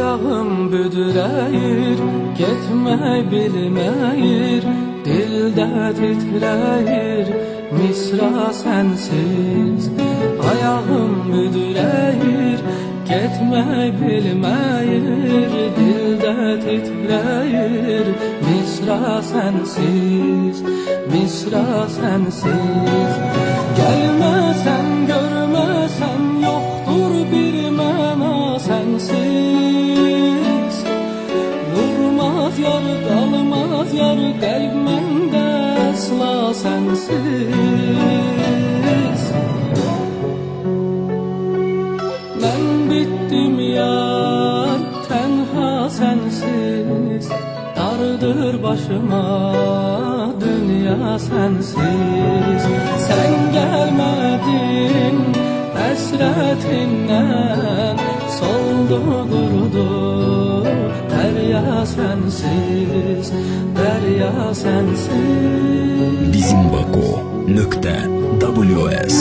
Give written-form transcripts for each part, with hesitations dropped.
Ayağım büdüreyir, getmək bilməyir, dildə titrəyir, misra sənsiz. Ayağım büdüreyir, getmək bilməyir, dildə titrəyir, misra sənsiz, misra sənsiz. Gəlməsən, görməsən, yoxdur bir məna sənsiz. Vurmaz yar, qalmaz yar, qəlb məndə əsla sənsiz. Mən bitdim yar, tənha sənsiz. Dardır başıma dünya sənsiz. Sən gəlmədin həsrətindən, soldu qurudu dərya sənsiz, dərya sənsiz. bizimbaku.ws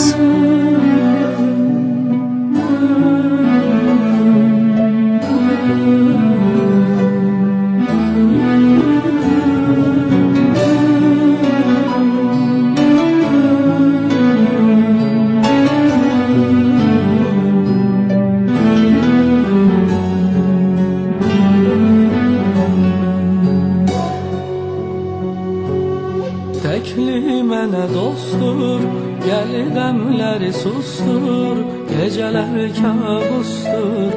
Təkli mənə dostdur, gəl qəmləri sustur, gecələr kabustur,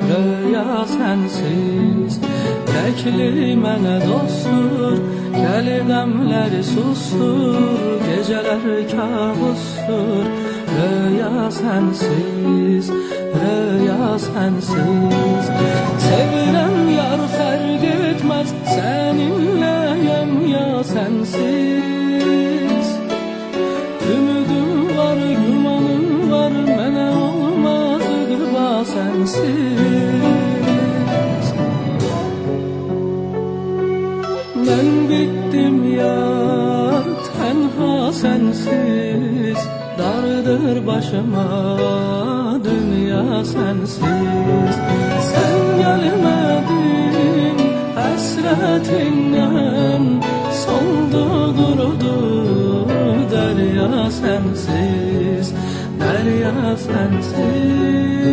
röya sənsiz. Təkli mənə dostdur, gəl qəmləri sustur, gecələr kabustur, röya sənsiz, röya sənsiz. Sevirəm yar, fərq etməz, səninləyəm ya sənsiz. Ümidim var, gümanım var, mənə olmaz qıba sənsiz. Mən bitdim yar, tənha sənsiz. Dardır başıma dünya sənsiz. Sən gəlmədin həsrətindən, soldu qurudu dərya sənsiz, dərya sənsiz.